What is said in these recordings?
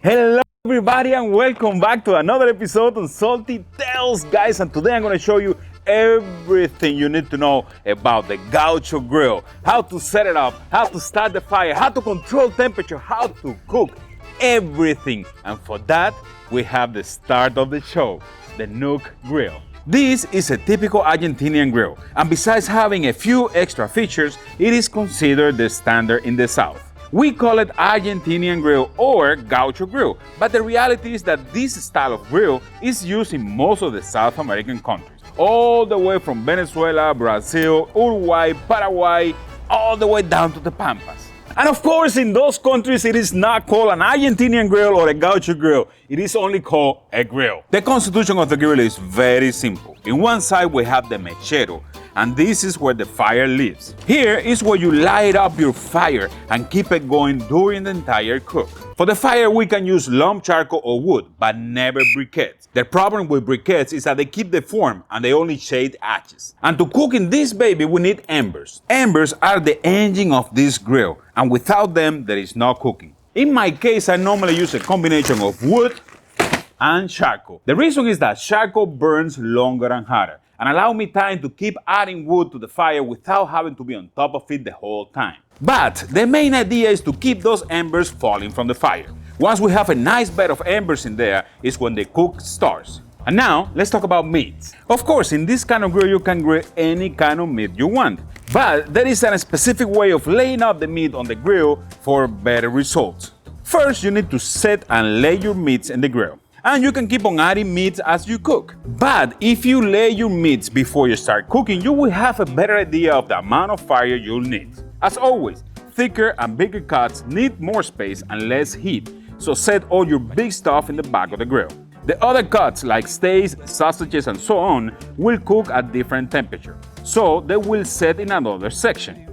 Hello everybody and welcome back to another episode on Salty Tales, guys, and today I'm going to show you everything you need to know about the Gaucho grill, how to set it up, how to start the fire, how to control temperature, how to cook, everything. And for that, we have the start of the show, the Nook grill. This is a typical Argentinian grill, and besides having a few extra features, it is considered the standard in the South. We call it Argentinian grill or Gaucho grill, but the reality is that this style of grill is used in most of the South American countries, all the way from Venezuela, Brazil, Uruguay, Paraguay, all the way down to the Pampas. And of course, in those countries, it is not called an Argentinian grill or a Gaucho grill. It is only called a grill. The constitution of the grill is very simple. In one side, we have the mechero, and this is where the fire lives. Here is where you light up your fire and keep it going during the entire cook. For the fire, we can use lump charcoal or wood, but never briquettes. The problem with briquettes is that they keep the form and they only shade ashes. And to cook in this baby, we need embers. Embers are the engine of this grill, and without them, there is no cooking. In my case, I normally use a combination of wood and charcoal. The reason is that charcoal burns longer and hotter, and allow me time to keep adding wood to the fire without having to be on top of it the whole time. But the main idea is to keep those embers falling from the fire. Once we have a nice bed of embers in there is when the cook starts. And now, let's talk about meats. Of course, in this kind of grill you can grill any kind of meat you want. But there is a specific way of laying out the meat on the grill for better results. First, you need to set and lay your meats in the grill. And you can keep on adding meats as you cook. But if you lay your meats before you start cooking, you will have a better idea of the amount of fire you'll need. As always, thicker and bigger cuts need more space and less heat, so set all your big stuff in the back of the grill. The other cuts, like steaks, sausages, and so on, will cook at different temperature, so they will set in another section.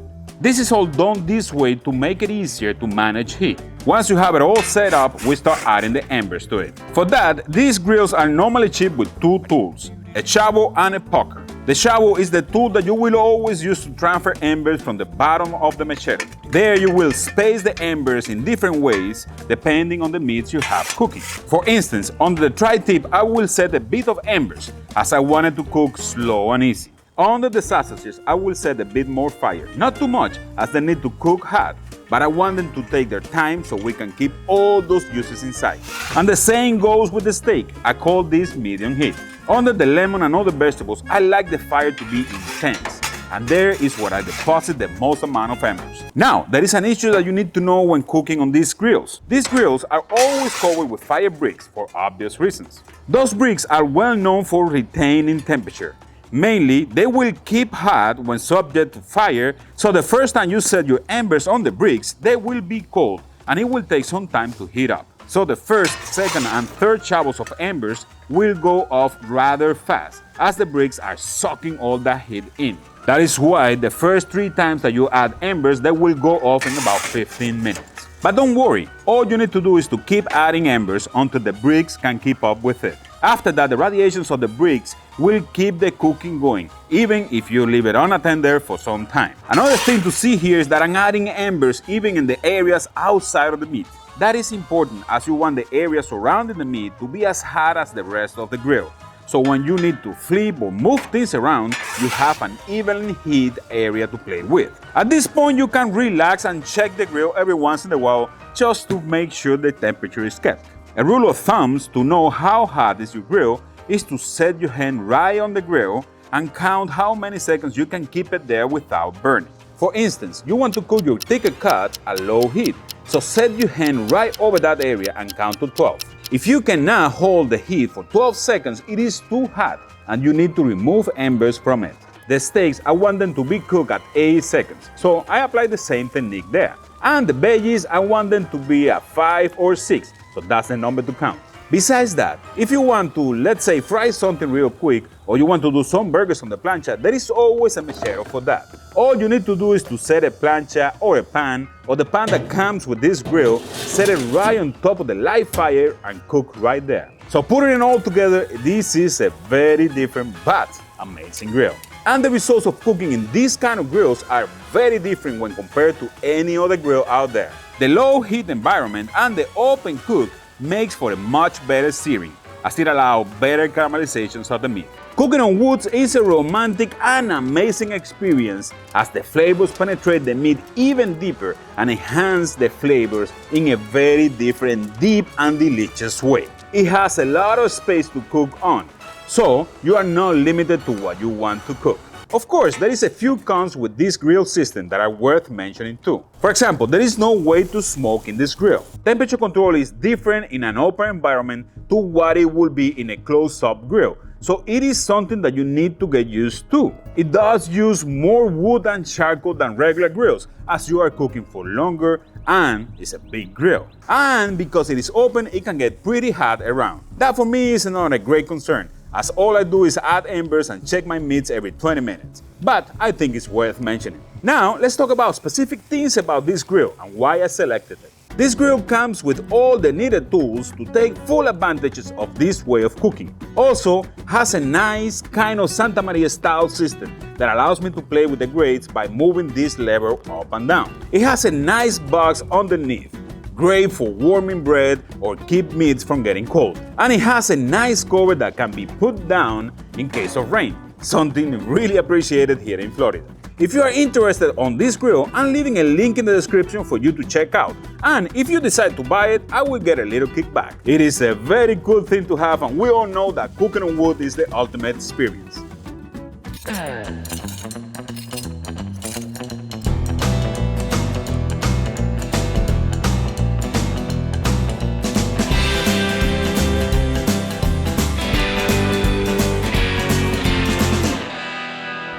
This is all done this way to make it easier to manage heat. Once you have it all set up, we start adding the embers to it. For that, these grills are normally cheap with two tools, a shovel and a poker. The shovel is the tool that you will always use to transfer embers from the bottom of the machete. There you will space the embers in different ways depending on the meats you have cooking. For instance, under the tri-tip, I will set a bit of embers as I wanted to cook slow and easy. Under the sausages, I will set a bit more fire, not too much as they need to cook hot, but I want them to take their time so we can keep all those juices inside. And the same goes with the steak. I call this medium heat. Under the lemon and other vegetables, I like the fire to be intense, and there is where I deposit the most amount of embers. Now, there is an issue that you need to know when cooking on these grills. These grills are always covered with fire bricks for obvious reasons. Those bricks are well known for retaining temperature. Mainly, they will keep hot when subject to fire, so the first time you set your embers on the bricks, they will be cold and it will take some time to heat up. So the first, second, and third shovels of embers will go off rather fast as the bricks are sucking all that heat in. That is why the first 3 times that you add embers, they will go off in about 15 minutes. But don't worry, all you need to do is to keep adding embers until the bricks can keep up with it. After that, the radiations of the bricks will keep the cooking going, even if you leave it unattended for some time. Another thing to see here is that I'm adding embers even in the areas outside of the meat. That is important as you want the area surrounding the meat to be as hot as the rest of the grill. So when you need to flip or move things around, you have an evenly heated area to play with. At this point, you can relax and check the grill every once in a while just to make sure the temperature is kept. A rule of thumb to know how hot is your grill is to set your hand right on the grill and count how many seconds you can keep it there without burning. For instance, you want to cook your thicker cut at low heat, so set your hand right over that area and count to 12. If you cannot hold the heat for 12 seconds, it is too hot and you need to remove embers from it. The steaks, I want them to be cooked at 8 seconds, so I apply the same technique there. And the veggies, I want them to be at 5 or 6. So that's the number to count. Besides that, if you want to, let's say, fry something real quick, or you want to do some burgers on the plancha, there is always a mechero for that. All you need to do is to set a plancha or a pan, or the pan that comes with this grill, set it right on top of the live fire and cook right there. So putting it all together, this is a very different but amazing grill. And the results of cooking in these kind of grills are very different when compared to any other grill out there. The low heat environment and the open cook makes for a much better searing, as it allows better caramelization of the meat. Cooking on woods is a romantic and amazing experience as the flavors penetrate the meat even deeper and enhance the flavors in a very different, deep and delicious way. It has a lot of space to cook on, so you are not limited to what you want to cook. Of course, there is a few cons with this grill system that are worth mentioning too. For example, there is no way to smoke in this grill. Temperature control is different in an open environment to what it would be in a closed-up grill, so it is something that you need to get used to. It does use more wood and charcoal than regular grills, as you are cooking for longer and it's a big grill. And because it is open, it can get pretty hot around. That for me is not a great concern, as all I do is add embers and check my meats every 20 minutes. But I think it's worth mentioning. Now, let's talk about specific things about this grill and why I selected it. This grill comes with all the needed tools to take full advantages of this way of cooking. Also, has a nice kind of Santa Maria style system that allows me to play with the grates by moving this lever up and down. It has a nice box underneath, great for warming bread or keep meats from getting cold. And it has a nice cover that can be put down in case of rain, something really appreciated here in Florida. If you are interested on this grill, I'm leaving a link in the description for you to check out. And if you decide to buy it, I will get a little kickback. It is a very cool thing to have, and we all know that cooking on wood is the ultimate experience.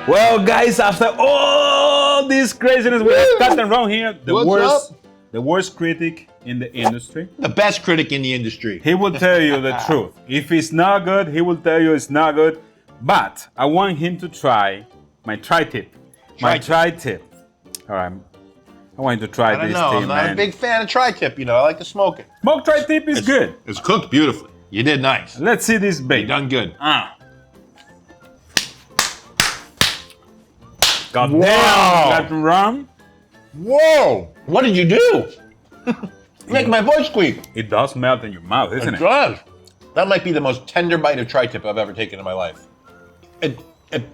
Well, guys, after all this craziness, we have Captain Ron here, the worst critic in the industry. The best critic in the industry. He will tell you the truth. If it's not good, he will tell you it's not good. But I want him to try my tri-tip. My tri-tip. All right. I want you to try this thing, I'm not a big fan of tri-tip, I like to smoke it. Smoked tri-tip is good. It's cooked beautifully. You did nice. Let's see this bait. You done good. God wow. damn, Captain Ron. Whoa! What did you do? Make my voice squeak. It does melt in your mouth, isn't it? It does. That might be the most tender bite of tri-tip I've ever taken in my life. It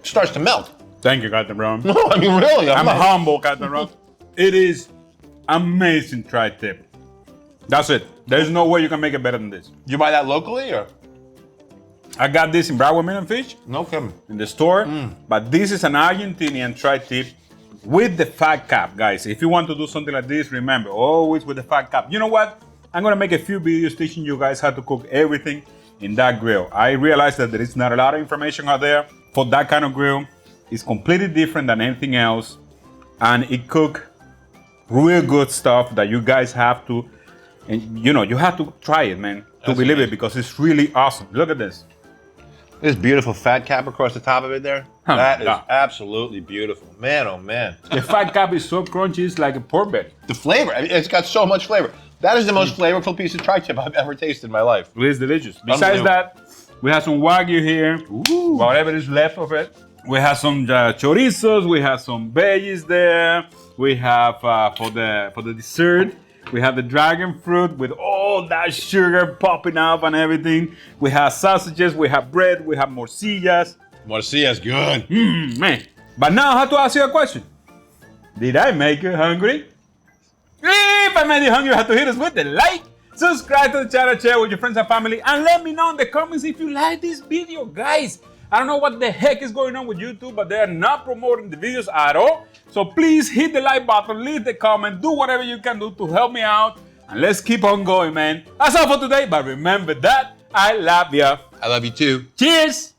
starts to melt. Thank you, Captain Ron. No, I mean really. I'm humble, Captain Ron. It is amazing tri-tip. That's it. There's no way you can make it better than this. Did you buy that locally or? I got this in Broward Blvd No kidding. in the store, but this is an Argentinian tri-tip with the fat cap, guys. If you want to do something like this, remember, always with the fat cap. You know what? I'm gonna make a few videos teaching you guys how to cook everything in that grill. I realize that there is not a lot of information out there for that kind of grill. It's completely different than anything else, and it cooks real good stuff that you guys have to, and you have to try it, man, to believe it, because it's really awesome. Look at this. This beautiful fat cap across the top of it there. Oh, that is God. absolutely beautiful. Man, oh man. The fat cap is so crunchy, it's like a pork belly. The flavor, it's got so much flavor. That is the most flavorful piece of tri-tip I've ever tasted in my life. It is delicious. Besides that, we have some Wagyu here, whatever is left of it. We have some chorizos, we have some veggies there. We have, for the dessert, we have the dragon fruit with all that sugar popping up and everything. We have sausages, we have bread, we have morcillas. Morcilla's good. Man. But now I have to ask you a question. Did I make you hungry? If I made you hungry, you have to hit us with the like, subscribe to the channel, share with your friends and family, and let me know in the comments if you like this video, guys. I don't know what the heck is going on with YouTube, but they are not promoting the videos at all. So please hit the like button, leave the comment, do whatever you can do to help me out. And let's keep on going, man. That's all for today, but remember that I love you. I love you too. Cheers!